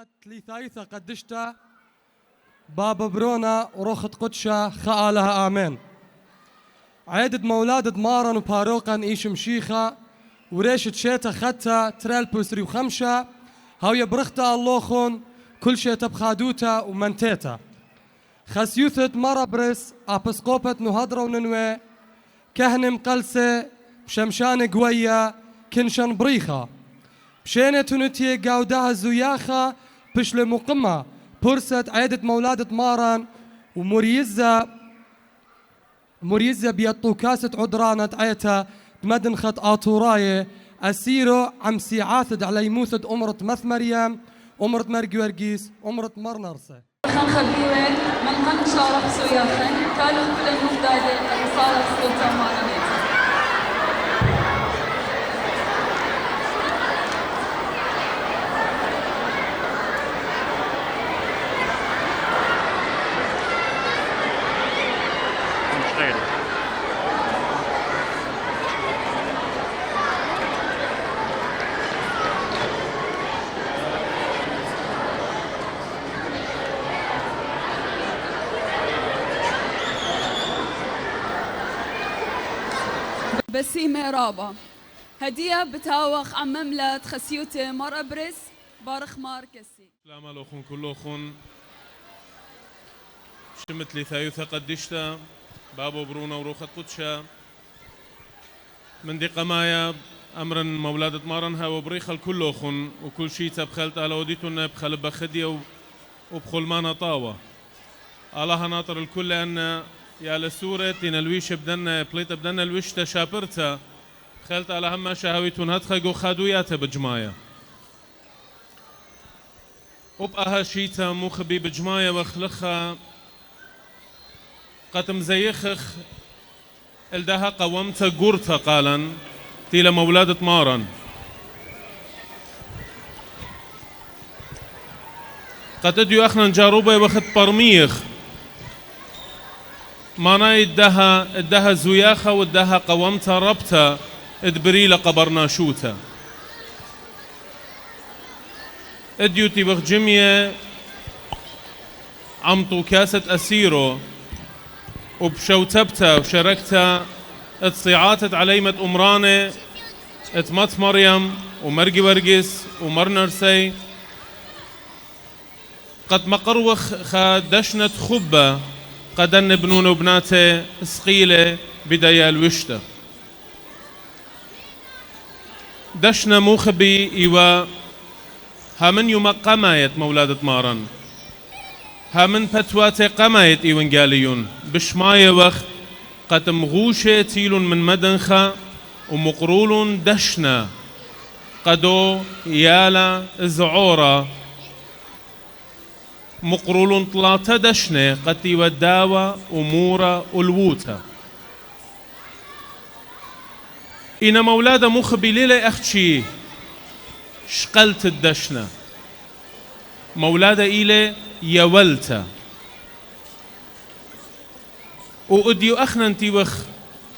شمت لثايثة قدشتا بابا برونا وروخت قدشة خالها آمين. عيدد مولادة مارن وباروقا إيش مشيخة وريشة شيتا خدتا ترال بوسري وخمشة هاوية برختا اللوخون كل شيتا بخادوتا ومنتيتا خسيوثت مرابرس أبسقوبة نهضرة وننوي كهنم قلسة بشمشان قوية كنشان بريخة بشينة تنتي قاودها زياخة بشل مقمة برست عيدة مولادة مارن ومريزة بيطو كاسة عدرانة عيتها بمدن خط آطوراية أسيرو عم سيعاثد على يموثد أمرت مث مريم أمرت مرقي ورقيس أمرت مرنرسة خان خبيوين من خان شارك سوياخن كانوا كل المفدادة رسالة سلطة مارن بسيمة رابا هدية بتاوخ عم مملة خسيوتي مر أبرز بارخ ماركسي سلام عليكم كلكم شمت لي ثايوثة قدشتا بابو برونا وروخة قدشة من دي قمايا أمرا مولادة مارنها وبريخة الكلوخن وكل شي تبخلت على وديتنا بخلب بخدية وبخلمانة طاوة الله ناطر الكل أن يا لسورة تنلويش بدنا بليت بدنا الوش تشابرتا خلت على هم شهويتون هتخجو خادوياته بجماية وبقها شيتا مخبي بجماية وخلخها قتم زيخخ الدها قومت قرتا قالا تيلا مولادة مارن قد اديو اخنا نجاروبة وخت برميخ مانا ادها زياخة وادها قومتا ربتا ادبريلا قبرنا شوتا اديو تيبخ جمية عمطو كاسة أسيرو وبشوتبتا وشاركتا اتصيعاتت عليمة أمرانة اتمت مريم ومرقي ورقس ومرنرسي قد مقروخ خادشنت خبة قدن بنون وبناته سقيلة بدايا الوشتة دشنا موخبي إيوا هامن يوم قمايت مولادة مارن هامن بتواتي قمايت إيوان قاليون بشماية وخ قتم غوشة تيلون من مدنخة ومقرولون دشنا قدو يالا زعورة مقرولون طلاتا دشنة قتي وداوة أمورة ألووتا إنا مولادة مخبي ليلة أختشي شقلت الدشنة مولادة إلي يولتا وأديو أخنا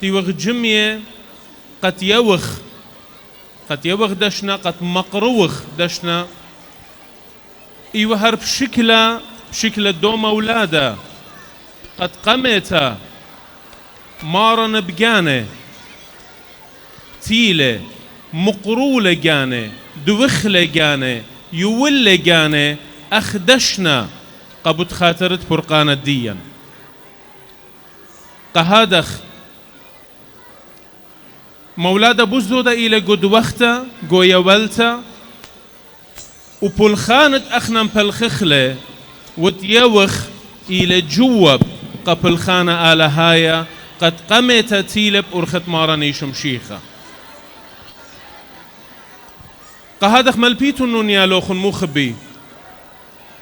تيوخ جمية قد يوخ دشنا قد مقروخ دشنا إيوهر بشكل دو مولادة قد قمتا مارن بجانة تيلة مقرولة جانة دوخلة جانة يولة جانة أخدشنا قبط خاطرت برقانة ديا قهادخ مولادة بوزدودة إلى قد وقتا قويا والتا وبلخانت أخنا مبلخخلة وتيوخ إلى جواب قبل خانة آل هايا قد قمت تيلب أرخت مارني شمشيخة قهادخ ملبيتو نونيا لوخن مخبي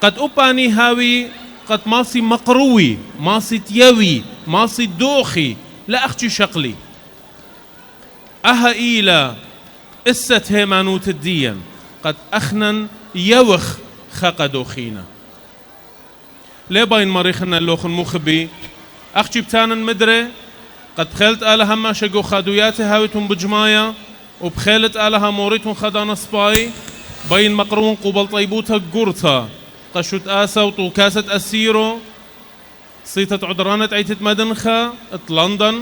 قد أباني هاوي قد ماسي مقروي ماسي تيوي ماسي دوخي لا أختي شقلي أها إيلا إست هيمانوت الدين قد أخنن يوخ خقدو خينا ليه باين مريخنا اللوخن مخبي أختي بتانا مدري قد خلت آلها ما شقو خادوياتي هاويتهم بجماية وبخيلت آلها موريتهم خدانا سباي بين مقرون قبل طيبوتا قرطة قشوت آسا وطوكاسة أسيرو صيتة عدرانة عيتة مدنخة لندن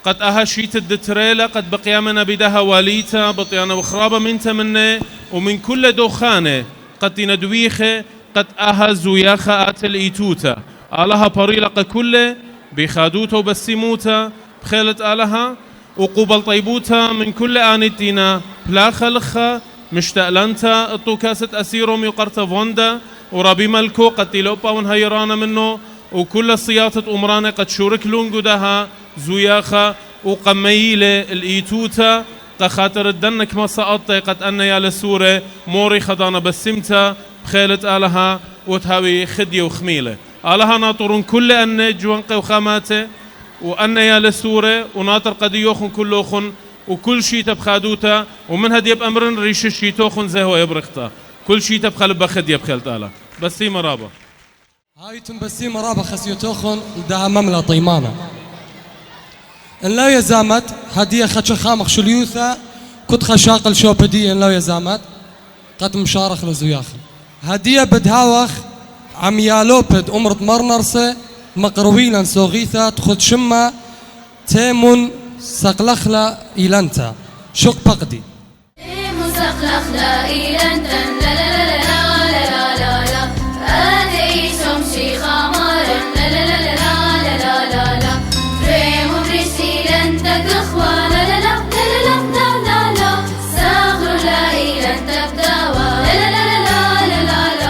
قد أها شيت الدتريلة قد بقيا من بدها واليتا بطيانا وخرابة منت منه ومن كل دوخانة قد تندويخة قد أها زوياخة آتل إيتوتا آلها بريلق كله بخادوتا وبسيموتا بخيلة آلها وقبل طيبوتا من كل آنتينا بلا خلخة مشتألنتا الطوكاسة أسيرو ميقرتا فوندا ورابي ملكو قد تلوبا ونهيرانا منه وكل الصياطة أمرانة قد شورك لونجو دها زوياخة وقميلة الإيتوتا قخاطر الدنك ما سقطة قد أن يا لسورة موري خضانا بسمتا بخيلة آلها وتهاوي خدية وخميلة آلها ناطرون كل أن جوانقي وخاماته وأن يا لسورة وناطر قد يوخن كلوخن وكل شي تبخادوتا ومن هدي بأمرن ريش الشي توخن زي هو يبرختا كل شي تبخل بخدية بخيلة آلها بسي مرابا هايتم بسي مرابا خسيوتوخن دها مملة طيمانة إن لا يزامت هدية خدش خامخ شليوثا كنت خشاقل شوبدية إن لا يزامت قد مشارخ لزوياخن هدية بدهاوخ عميالوبد أمرت مرنرسة مقروينا سوغيثا تخد شمة تيمون سقلخلا إيلانتا شق بقدي تيمون سقلخلا إيلانتا لا لا لا لا لا لا لا هذه شمشي خمارا لا لا لا لا لا لا لا تيمون ريش إيلانتا كخوا لا لا لا لا لا لا لا ساغر لا إيلانتا بداوا لا لا لا لا لا لا لا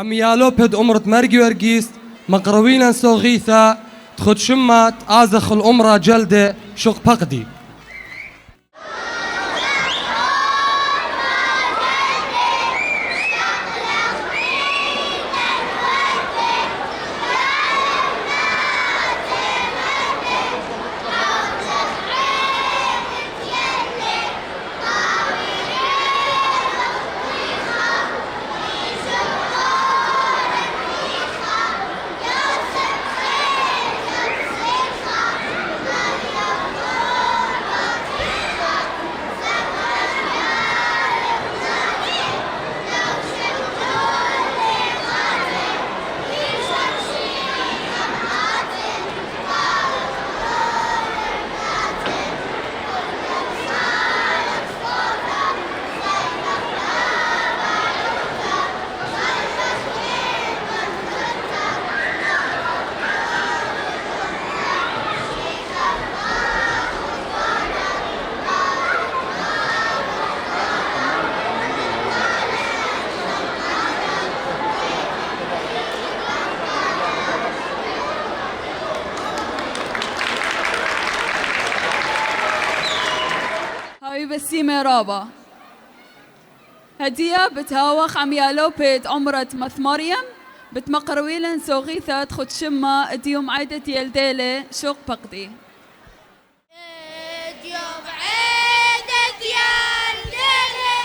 عميالوبد أمرت مرقي ورقيس مقروينا سوغيثا تخد شمات آزخ الأمرة جلدة شق بقدي هاي بسيمة رابا هدية بتهاوخ عميالو بيت عمرة مث مريم بتمقرويلن سوغيثة تخد شمة ديوم عيدة يلديلة شوق بقدي يوم عيدة يلديلة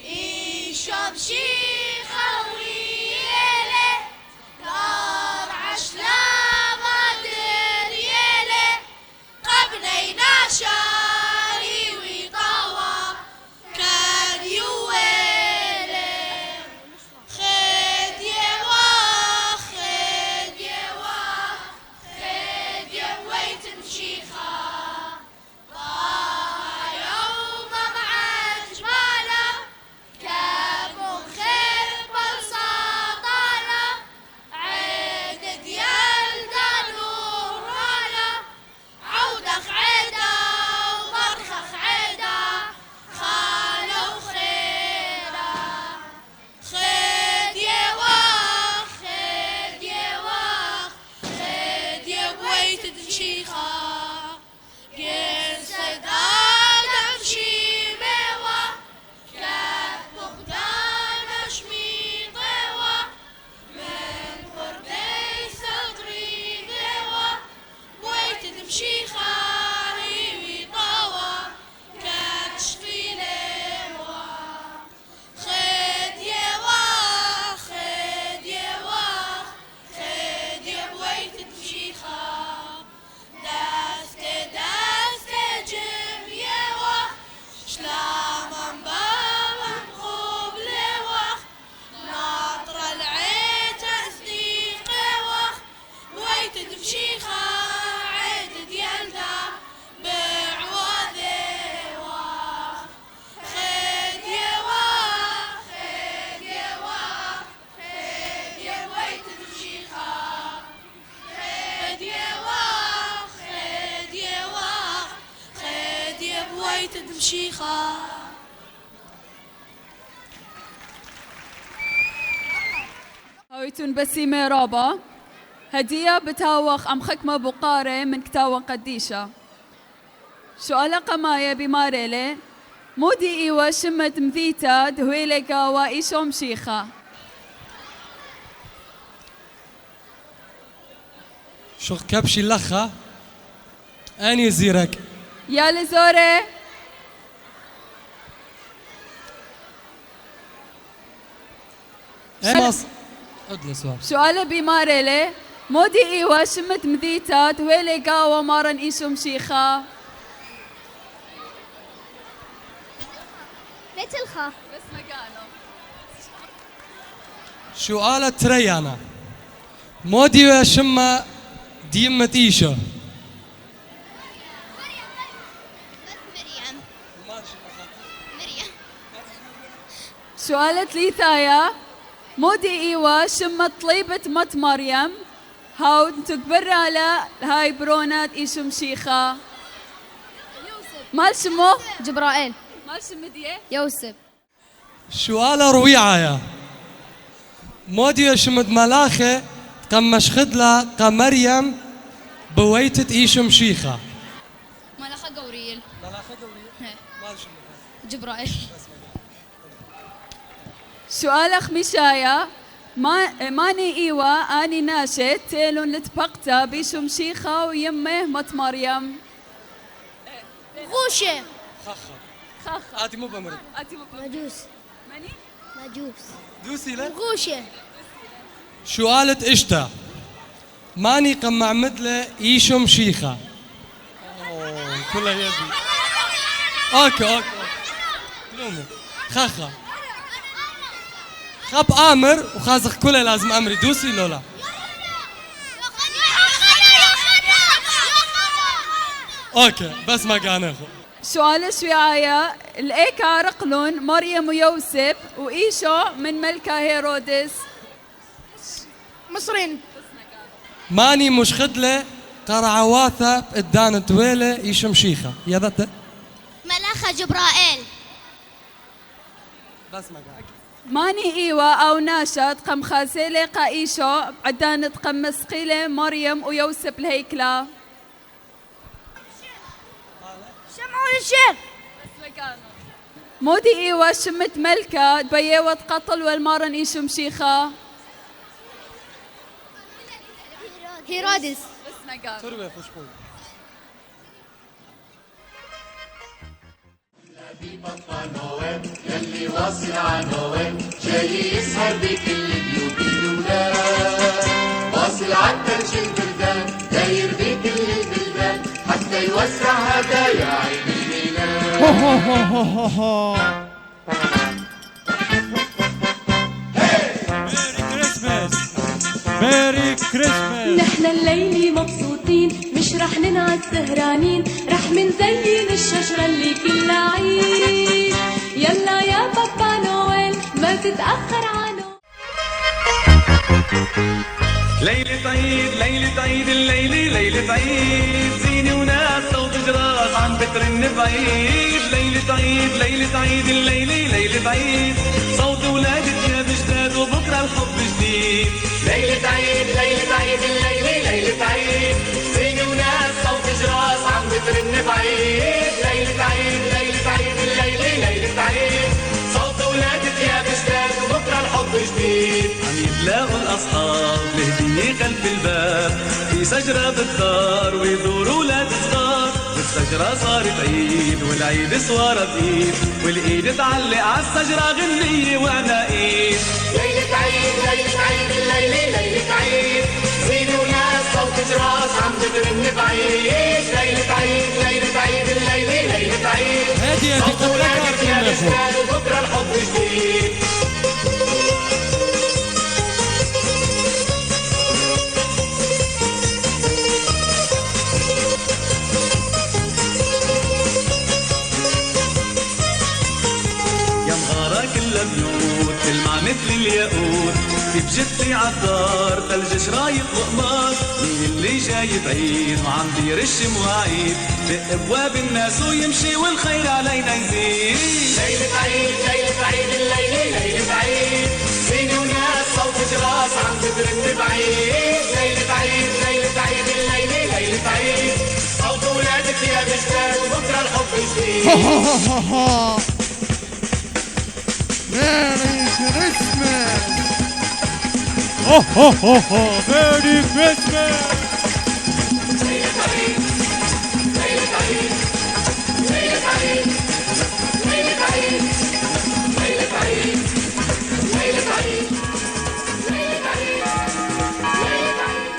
يشوف شيخة ويلة دار عشلة ما دريلة قبنينا شاري ويطاوى كان يويلة خد يواخ خد يواخ خد يويت مشيخة يوم مع جمالة كابو خير بالصاطالة عدد يلدى نورانا عودخ عدا وبرخخ عدا خالو خيرا خد يواخ خد يواخ خد يبويت دشيخة قصد آدم شيميوة كاب بغدان شميطيوة من فردي صدري ديوة بويت تمشي خاري طاوة كتشفي ليوة خد يواخ خد يواخ خد يبويت تمشي خار دست دست جم يواخ شلام بابا مخوب لواخ ناطر العيت أصديق واخ ويت تمشيخة عدد يلدا بعوض واخ خد يواخ خد يواخ خد يويت تمشيخة خد يواخ خد يواخ خد يبويت تمشيخة هاويتون بسيمة رابا هدية بتاوخ أم خكمة بقارة من كتاوة قديشة سؤال قماية بماريلة مودي إيوة شمت مذيتا دهويلة قاوة إيشو مشيخة شوخ كبشي لخا أني زيرك يا لزوري مص عد لي سؤال سؤال بماريلة مودي إيوة شمت مذيتا دهويلة قاوة مارن إيشو مشيخة بيت الخا بس مكانه سؤال تريانا مودي يا شما ديمة إيشو مريم مريم سؤال ثلاثايا مودي إيوة شمت طليبة مت مريم هاو تكبر على هاي برونات إيشو مشيخة مال شمو جبرائيل مال شمدية يوسف سؤال رويعة يا مودي يا شمد ملاخة قمش خدلة قمريم بويتة إيشو مشيخة ملخة قوريل مال جبرائيل سؤال خميشايا ماني إيوة أني ناشد تيلون لتبقتا بيشو مشيخة ويمه مت مريم غوشة خاخة آتي مو بمرد أتي مقرب مجوس ماني مجوس دوسي له غوشة سؤالة إشتا ماني قمع مدلة إيشو مشيخة كلها يدي أوكي لومي خاخة خاب آمر وخازق كلها لازم أمري دوسي لولا أوكي بس ما كان أخو سؤال شويعايا الإيكا رقلون مريم ويوسف وإيشو من ملكة هيرودس مصرين ماني مش خدلة قرعواثة ادان تويلة إيشو مشيخة يا ذاته ملخة جبرائيل بس ما كان ماني إيوة أو ناشد قم خاسيلة قايشو عدانة قم مسقيلة مريم ويوسف الهيكلة شمعون الشيخ بس مكانه مودي إيوة شمت ملكة بيوت قتل والمارن إيشو مشيخة هيرودس. بس مقام تروي خشبون بابا نويل يلي واصل على نويل جاي يسهر بكل بيوت الولاد واصل عالثلج البردان داير بكل البلدان حتى يوزع هدايا عيد الميلاد ميري كريسماس. نحن الليلة مبسوطين مش رح ننعد سهرانين رح منزين الشجرة اللي كلها عيد يلا يا بابا نويل ما تتأخر عنه. ليلة عيد ليلة عيد الليلة ليلة عيد زينة وناس صوت جراس عم بترن بعيد ليلة عيد ليلة عيد الليلة ليلة عيد صوت ولادة يا بجداد وبكرة الحب جديد ليلة عيد ليلة عيد الليلة ليلة عيد زينة وناس صوت جراس عم بترن بعيد ليلة عيد ليلة عيد الليلة ليلة عيد صوت ولادة يا بجداد وبكرة الحب جديد عم يتلاقوا الأصحاب لهدية خلف الباب في شجرة بالدار ويزوروا ولاد صغار والشجرة صارت عيد والعيد صوارة بإيد والإيد تعلق عالشجرة غنية وعناقيد ليلة عيد ليلة عيد الليلة ليلة عيد زينة وناس صوت جراس عم بترن بعيد ليلة عيد ليلة عيد الليلة ليلة عيد هادي هادي صوت ولادة يا قبل بجداد وبكرة الحب جديد بيوت تلمع مثل الياقوت في بجدي عالدار ثلج شرايط وقمار مين اللي جاي بعيد وعم بيرش مواعيد دق ابواب الناس ويمشي والخير علينا يزيد ليلة عيد ليلة عيد الليلة ليلة عيد زينة وناس صوت جراس عم بترن بعيد ليلة عيد ليلة عيد الليلة ليلة عيد صوت ولادك يا بجداد وبكرة الحب جديد Merry Christmas! Ho ho ho ho! Merry Christmas! ليلة عيد ليلة عيد ليلة عيد ليلة عيد ليلة عيد ليلة عيد ليلة عيد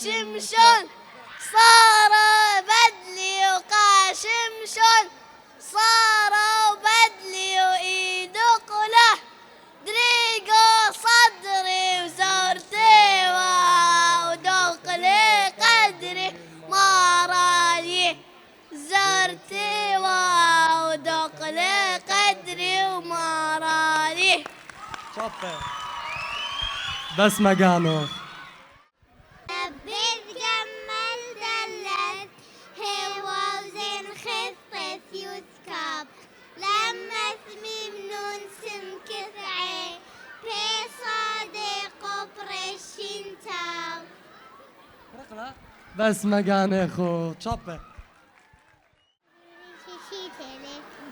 شمشون صار بدلي وقاشمشون صار بدلي وإيد قله دريقو صدري وزرتي ودقلي قدري مارالي زرتي ودقلي قدري ومارالي بس مكانه. لبيت جمل دلت هو وزين خفة يتكب لما ثميم نون سمكت عين في صادق برشنتاو. بس مكانه اخو تشابه.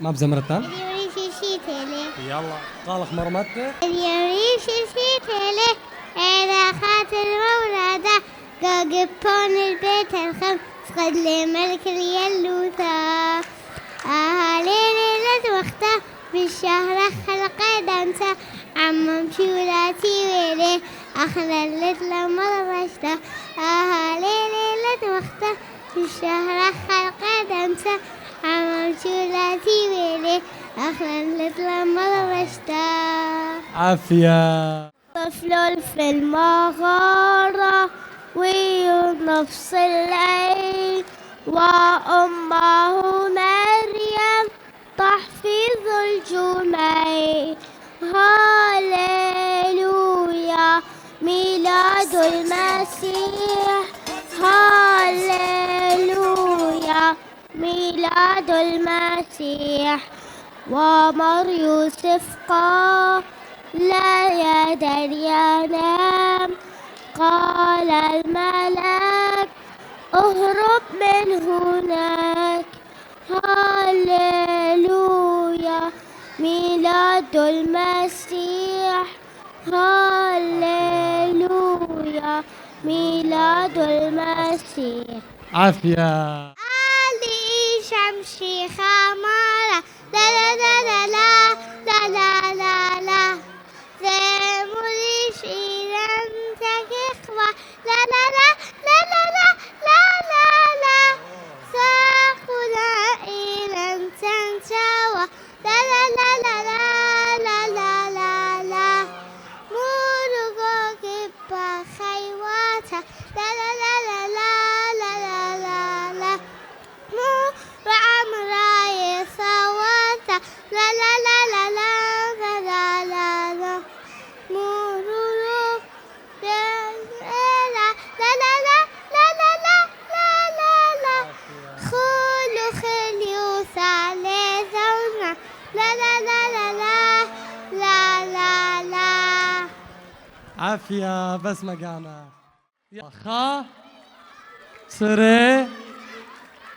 ما بزمرتان؟ يلا قالك مرمتك. اليوريش شيتلي إذا خاطر مولده قاقبون البيت الخمس قد لي ملك اليلوثا أهالي ليلة وقته بالشهر خلق دمسة عمم شولاتي ويلي أخللت لما رشته أهالي ليلة وقته بالشهر خلق دمسة عمم شولاتي ويلي أخللت لما رشته. عافية. طفل في المغارة ونفس الليل وأمه مريم تحفظ الجميل. هاليلويا ميلاد المسيح هاليلويا ميلاد المسيح. ومر يوسف قال لا يدر ينام قال الملك اهرب من هناك. هاليلويا ميلاد المسيح هاليلويا ميلاد المسيح. عافية. علي شمشي خمارة لا لا لا لا لا لا لا لا زمريش إذا تكخوة لا لا لا لا لا لا لا لا ساقنا إذا تنشوى لا لا لا لا لا لا لا لا مرغو كبا خيواتا لا لا لا لا لا لا لا لا وعمراي صواتا لا لا لا لا لا لا لا لا مرورو لا لا لا لا لا لا لا لا لا خلو خليوس على زونا لا لا لا لا لا لا لا لا. عافية. بس مكانه. خا سري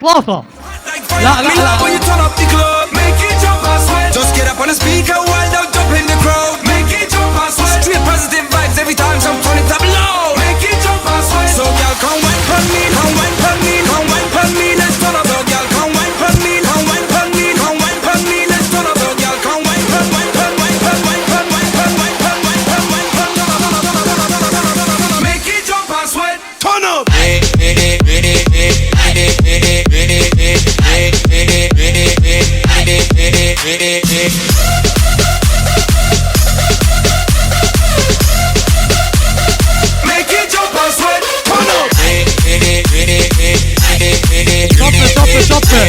ثلاثة. لا لا لا. Just get up on the speaker while they'll jump in the crowd. Make it jump and sweat. Straight positive vibes every time, so turn it up low. Make it jump and sweat. So y'all come wine for me, come wine for me, come wine for me. Let's turn up, so y'all come wine for me, come wine for me, come wine for me. Let's turn up, so y'all come wine for wine for wine for wine for wine for wine for wine for wine for. Make it jump and sweat. Turn up. Make it jump and sweat. Turn up. شطة.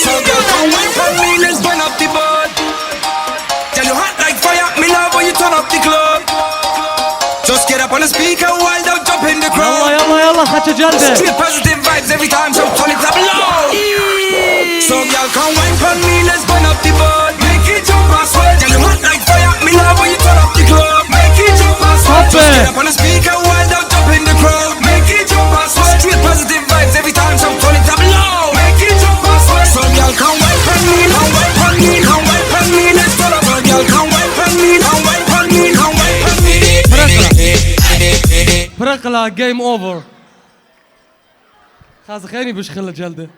So girl, come wine for me, let's burn up the boat. Tell you hot like fire, me love when you turn up the club. Just get up on the speaker while they'll jump in the crowd. يلا يلا خدش جلدة. Straight positive vibes every time, so turn it up low. So girl, come wine for me, let's burn up the boat. Make it jump and sweat. Tell you hot like fire, me love when you turn up the club. Make it jump and sweat. Just get up on the speaker while they'll jump in the crowd. Make it jump and sweat. Straight positive vibes every time, so turn it up low. Make it jump and sweat. So girl, come wine for me, come wine for me, come wine for me. Let's turn up, so girl, come wine for me, come wine for me, come wine for me. فرقلة جيم اوفر. خلاص خليني بش خلة جلدة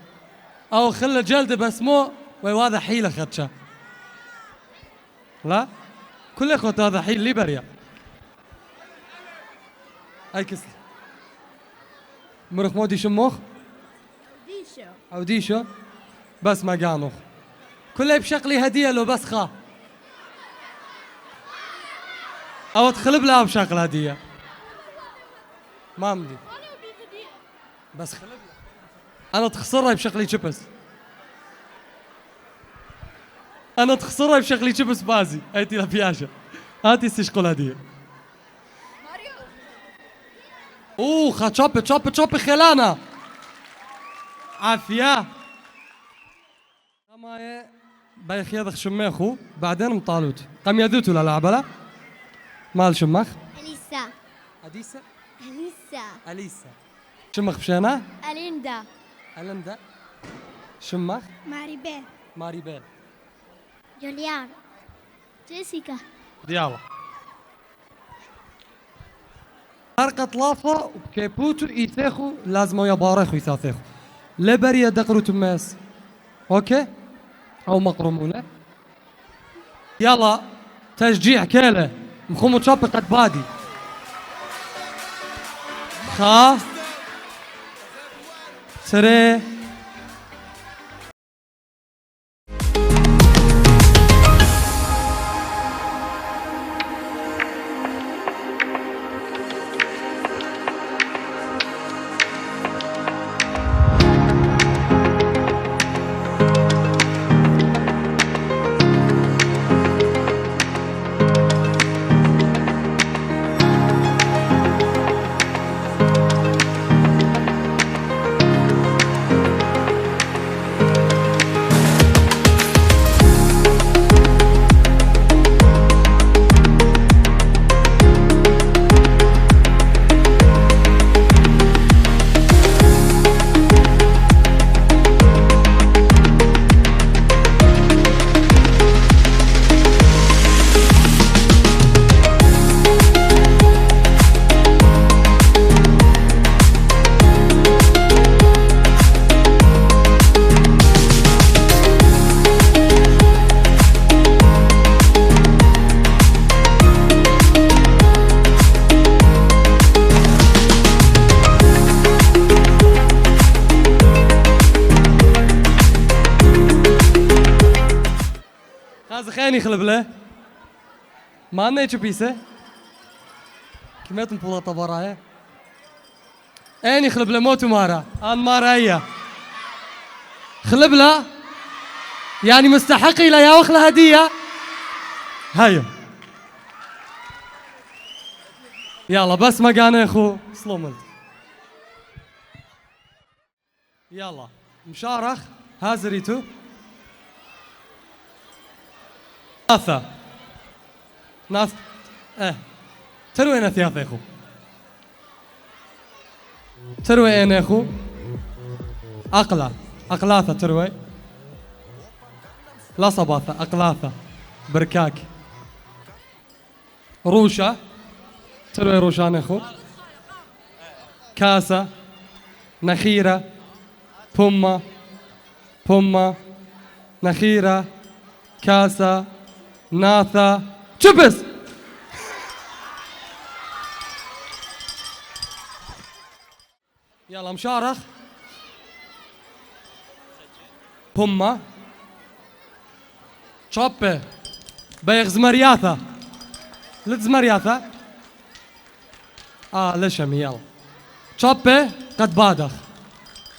او خلة جلدة بس مو وهذا حيلة خدشة لا كل اخوة هذا حيل ليبريا هاي كسل مرخ مودي شموخ او ديشو بس ما قانوخ كله بشقلي هدية لو بس خا او تخلب لها بشغل هدية ما مدي بس خلب لها انا تخسرها بشغلي شبس انا تخسرها بشغلي شبس بازي هاتي لها بياشة هاتي استشقل هدية اوه خا تشوبي خلانا عافية ما باي خياض شماخو بعدين مطالوت قام يدوتو للعبة لا مال شمخ أليسا أديسة أليسا أليسا شمخ بشانا أليندا ألندا شمخ ماريبيل ماريبيل جوليان جيسيكا ديالا فرقة لافا وكيبوتو إيثيخو لازم يبارخو يثاثيخو لبريا دقرو تماس أوكي أو مقرمونة يلا تشجيع كيله مخومو تشابي قد بادي خا سري خاني خلب له ما أنا بيسة كمية مبولا طبرايا أني خلب له موت مارا أنا مارا هي خلب له يعني مستحقي لا يا وخله هدية هيا يلا بس ما قانا اخو سلوملت يلا مشارخ هازريتو ثلاثة ناس تروي انا ثلاثة اخو تروي انا اخو اقلاثة تروي لا صباثة اقلاثة بركاك روشة تروي روشان اخو كاسة نخيرة بومة نخيرة كاسة ناثا شبس يلا مشارخ بومة شوبة بيغ زمرياثة لت زمرياثة لشمي يلا شوبة قد بادخ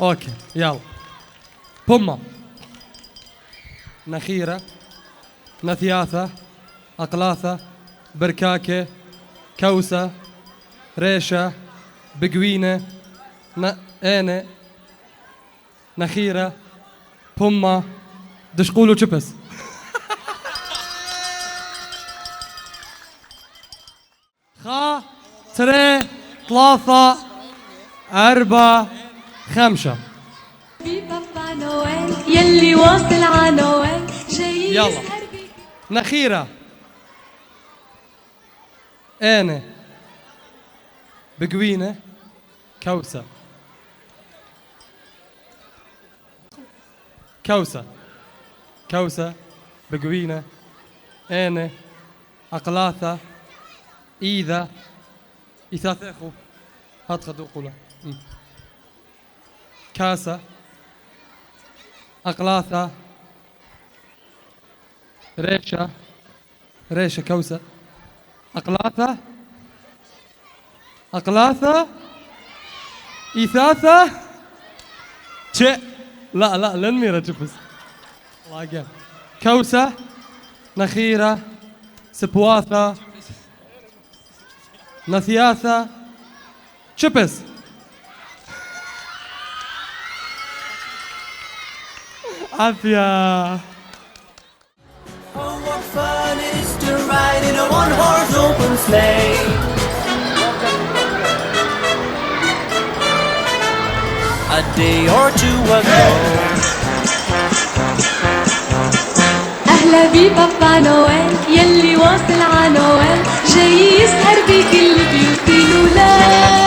اوكي يلا بومة نخيرة نثياثة أقلاثة بركاكة كوسة ريشة بقوينة أنا نخيرة بومة دشقولو شبس خا تري ثلاثة أربعة خمسة في بابا نويل يلي واصل ع نويل جاي يلا نخيرة أنا بقوينة كوسة كوسة بقوينة إينة أقلاثة إيذا إثاثيخو هات خدوقولا كاسة أقلاثة ريشة كوسة أقلاثة إثاثة لا لنميرة جبس الله يقام كوسة نخيرة سبواثة نثياثة شبس عافية. Oh, what fun it is to ride in a one-horse open sleigh. A day or two ago. أهلا ببابا نويل يلي واصل ع نويل جاي يسهر بكل بيوت الولاد.